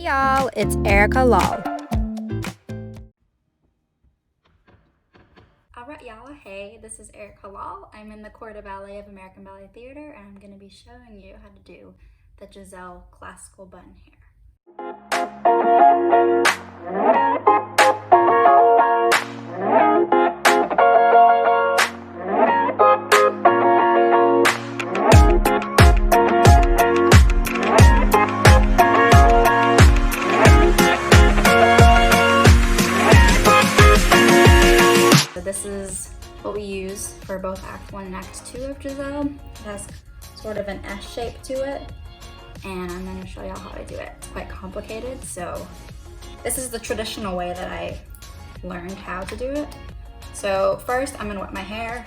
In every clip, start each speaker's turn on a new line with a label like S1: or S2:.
S1: y'all, it's Erica Lall.
S2: Alright y'all, hey, this is Erica Lall. I'm in the Corps de Ballet of American Ballet Theater and I'm going to be showing you how to do the Giselle classical bun hair. This is what we use for both Act 1 and Act 2 of Giselle. It has sort of an S shape to it, and I'm going to show y'all how to do it. It's quite complicated, so this is the traditional way that I learned how to do it. So first I'm going to wet my hair.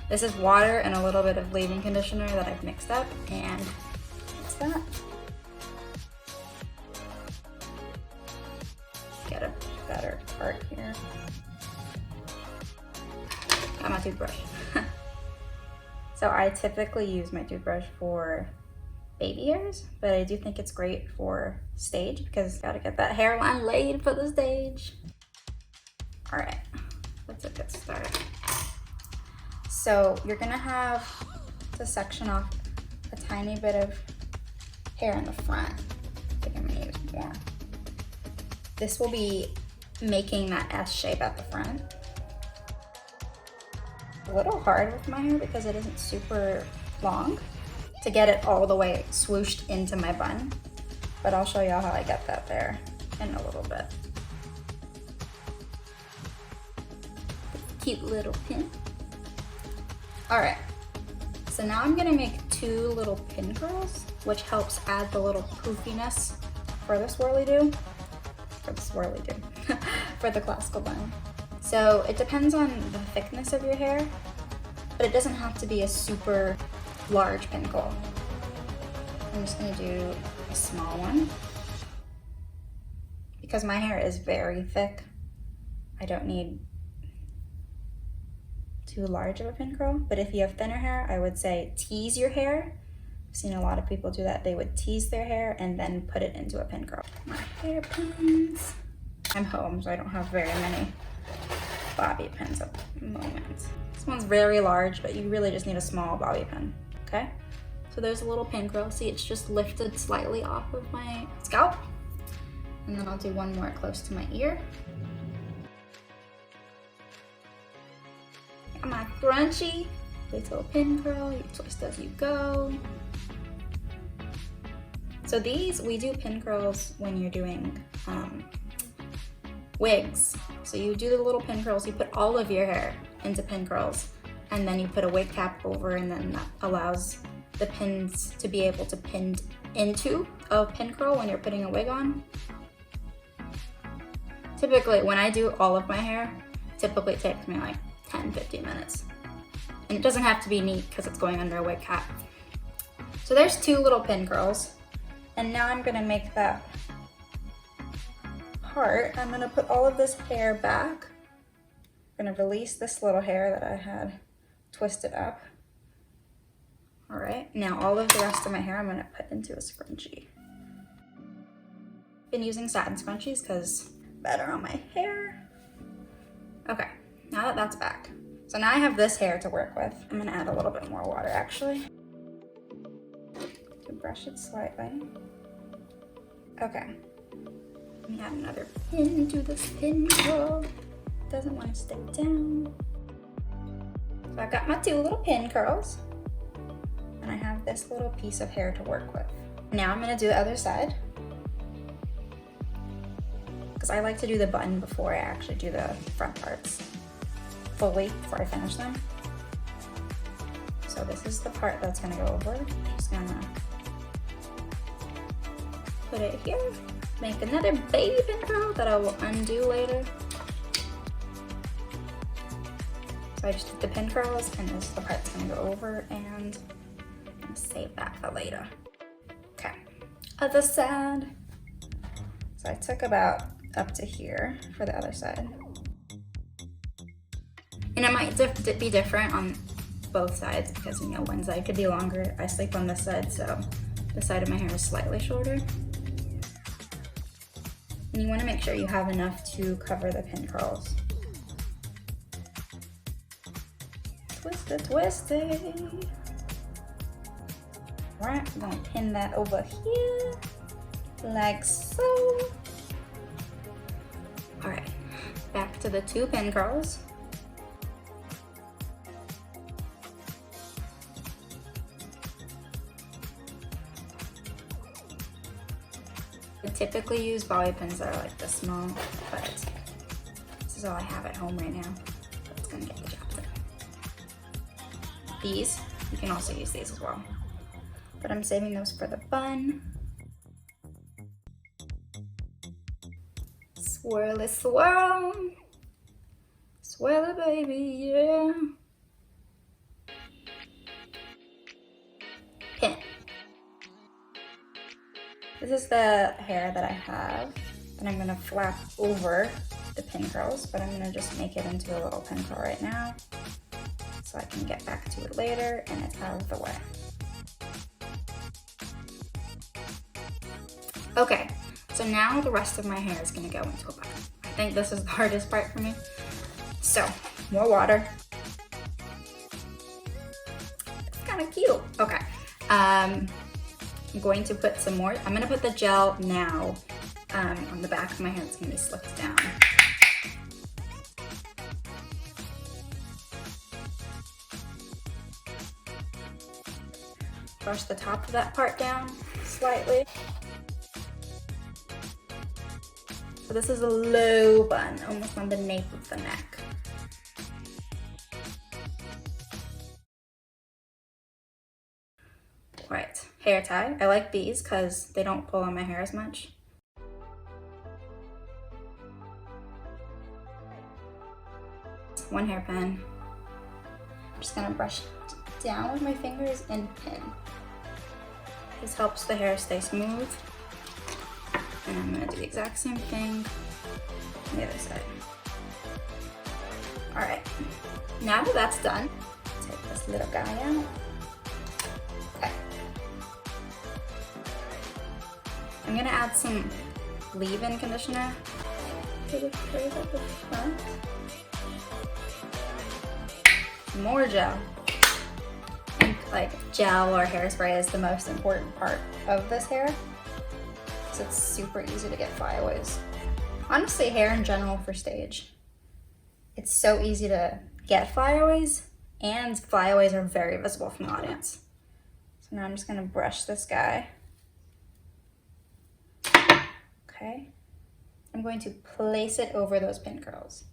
S2: This is water and a little bit of leave-in conditioner that I've mixed up, and that's that. Get a better part here. Got my toothbrush. So I typically use my toothbrush for baby hairs, but I do think it's great for stage because gotta get that hairline laid for the stage. All right, let's get started. So you're gonna have to section off a tiny bit of hair in the front. I think I'm gonna use more. This will be making that S shape at the front. A little hard with my hair because it isn't super long to get it all the way swooshed into my bun, but I'll show y'all how I get that there in a little bit. Cute little pin. All right, so now I'm gonna make 2 little pin curls, which helps add the little poofiness for the swirly-do, for the classical bun. So it depends on the thickness of your hair, but it doesn't have to be a super large pin curl. I'm just gonna do a small one. Because my hair is very thick, I don't need too large of a pin curl, but if you have thinner hair, I would say tease your hair. I've seen a lot of people do that. They would tease their hair and then put it into a pin curl. My hairpins. I'm home, so I don't have very many bobby pins at the moment. This one's very large, but you really just need a small bobby pin, okay? So there's a little pin curl. See, it's just lifted slightly off of my scalp. And then I'll do one more close to my ear. Got my crunchy little pin curl. You twist as you go. So these, we do pin curls when you're doing wigs. So you do the little pin curls, you put all of your hair into pin curls, and then you put a wig cap over, and then that allows the pins to be able to pin into a pin curl when you're putting a wig on. Typically, when I do all of my hair, typically it takes me like 10-15 minutes. And it doesn't have to be neat because it's going under a wig cap. So there's 2 little pin curls, and now I'm gonna make that part. I'm gonna put all of this hair back. I'm gonna release this little hair that I had twisted up. All right, now all of the rest of my hair I'm gonna put into a scrunchie. Been using satin scrunchies because better on my hair. Okay, now that that's back. So now I have this hair to work with. I'm gonna add a little bit more water actually. To brush it slightly. Okay. Let me add another pin to this pin curl. Doesn't want to stick down. So I've got my 2 little pin curls, and I have this little piece of hair to work with. Now I'm gonna do the other side, because I like to do the bun before I actually do the front parts fully before I finish them. So this is the part that's gonna go over. Just gonna put it here. Make another baby pin curl that I will undo later. So I just did the pin curls, and this is the part that's gonna go over, and I'm gonna save that for later. Okay, other side. So I took about up to here for the other side. And it might be different on both sides because, you know, one side could be longer. I sleep on this side, so the side of my hair is slightly shorter. And you want to make sure you have enough to cover the pin curls. Twist it, twist it. All right, I'm gonna pin that over here, like so. All right, back to the 2 pin curls. I typically use bobby pins that are like this small, but this is all I have at home right now. That's gonna get the job done. These, you can also use these as well, but I'm saving those for the bun. Swirl it, swirl. Swirl it, baby, yeah. Pin. This is the hair that I have, and I'm gonna flap over the pin curls, but I'm gonna just make it into a little pin curl right now, so I can get back to it later and it's out of the way. Okay, so now the rest of my hair is gonna go into a bun. I think this is the hardest part for me. So, more water. It's kind of cute. Okay, I'm going to put some more. I'm gonna put the gel now on the back of my hair. It's gonna be slicked down. Brush the top of that part down slightly. So this is a low bun, almost on the nape of the neck. Right, hair tie. I like these because they don't pull on my hair as much. One hairpin. I'm just gonna brush down with my fingers and pin. This helps the hair stay smooth. And I'm gonna do the exact same thing on the other side. All right, now that that's done, take this little guy out. Okay. I'm gonna add some leave-in conditioner to the trays at the front. More gel. I think like gel or hairspray is the most important part of this hair. So it's super easy to get flyaways. Honestly, hair in general for stage. It's so easy to get flyaways, and flyaways are very visible from the audience. So now I'm just gonna brush this guy. Okay. I'm going to place it over those pin curls.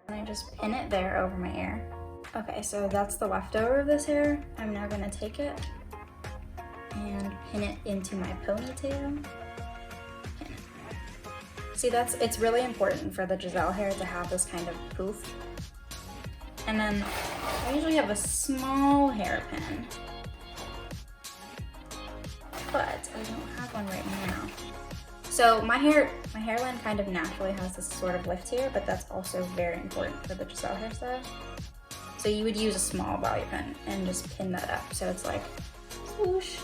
S2: And I just pin it there over my ear. Okay, so that's the leftover of this hair. I'm now gonna take it and pin it into my ponytail. Pin it. See, it's really important for the Giselle hair to have this kind of poof. And then I usually have a small hairpin, but I don't have one right now. So my hairline kind of naturally has this sort of lift here, but that's also very important for the Giselle hairstyle. So you would use a small bobby pin and just pin that up. So it's like swoosh.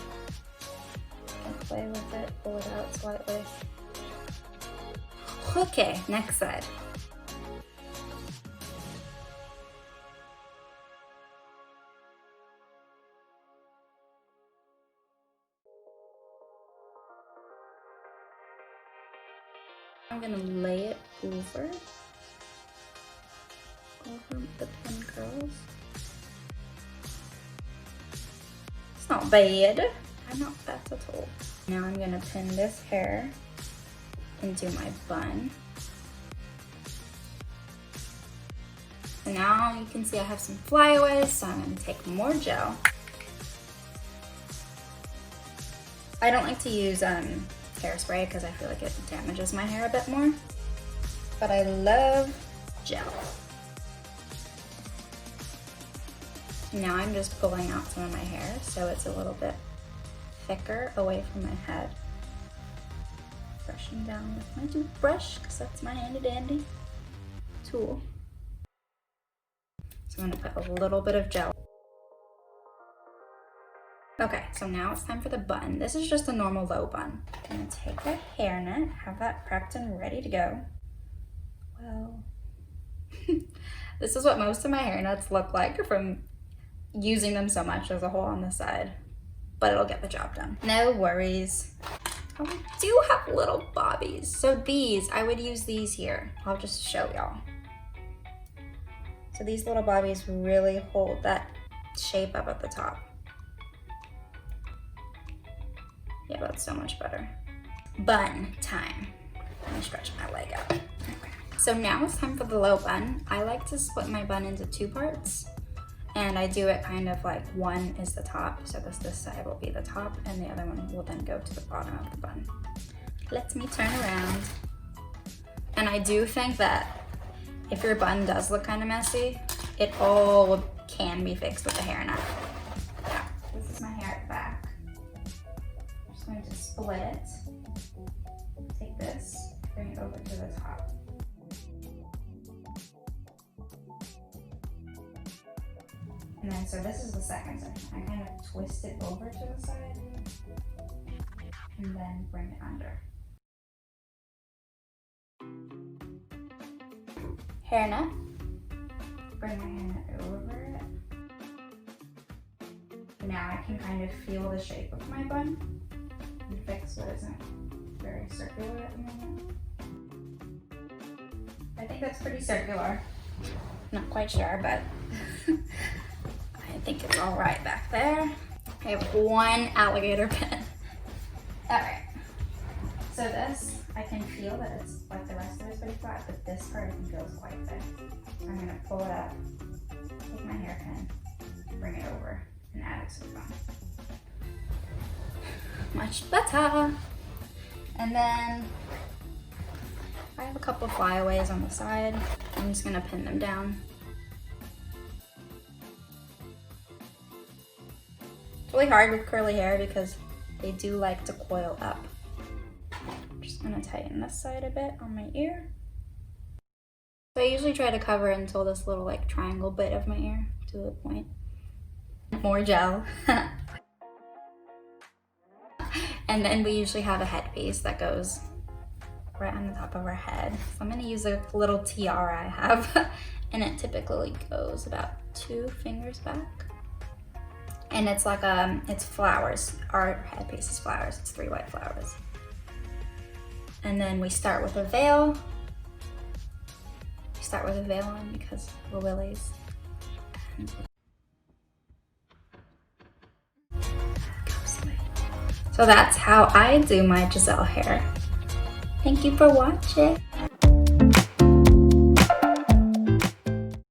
S2: You can play with it, pull it out slightly. Okay, next side. I'm gonna lay it over the pin curls. It's not bad. I'm not bad at all. Now I'm gonna pin this hair into my bun. So now you can see I have some flyaways, so I'm gonna take more gel. I don't like to use hairspray because I feel like it damages my hair a bit more, but I love gel. Now I'm just pulling out some of my hair so it's a little bit thicker away from my head. Brushing down with my toothbrush because that's my handy dandy tool. So I'm gonna put a little bit of gel. Okay, so now it's time for the bun. This is just a normal low bun. I'm gonna take that hairnet, have that prepped and ready to go. Well, this is what most of my hairnets look like from using them so much. There's a hole on the side, but it'll get the job done. No worries. Oh, we do have little bobbies. So these, I would use these here. I'll just show y'all. So these little bobbies really hold that shape up at the top. Yeah, that's so much better. Bun time. Let me stretch my leg out. Okay. So now it's time for the low bun. I like to split my bun into 2 parts. And I do it kind of like one is the top. So this side will be the top and the other one will then go to the bottom of the bun. Let me turn around. And I do think that if your bun does look kind of messy, it all can be fixed with a hairnet. Yeah, this is my hair at the back. I'm just going to split it. Take this, bring it over to the top. And then, so this is the second section. I kind of twist it over to the side and then bring it under. Hairnet. Bring my hairnet over it. Now I can kind of feel the shape of my bun and fix what isn't very circular at the moment. I think that's pretty circular. Not quite sure, but I think it's all right back there. I have 1 alligator pin. All right. So this, I can feel that it's like the rest of it's pretty flat, but this part I think feels quite thick. So I'm gonna pull it up, take my hairpin, bring it over, and add it to the bun. Much better. And then I have a couple flyaways on the side. I'm just gonna pin them down. It's really hard with curly hair because they do like to coil up. I'm just gonna tighten this side a bit on my ear. So I usually try to cover until this little like triangle bit of my ear to the point. More gel. And then we usually have a headpiece that goes right on the top of our head. So I'm gonna use a little tiara I have, and it typically goes about 2 fingers back. And it's like it's flowers. Our headpiece is flowers. It's 3 white flowers. And then we start with a veil. We start with a veil on because we're willies. So that's how I do my Giselle hair. Thank you for watching.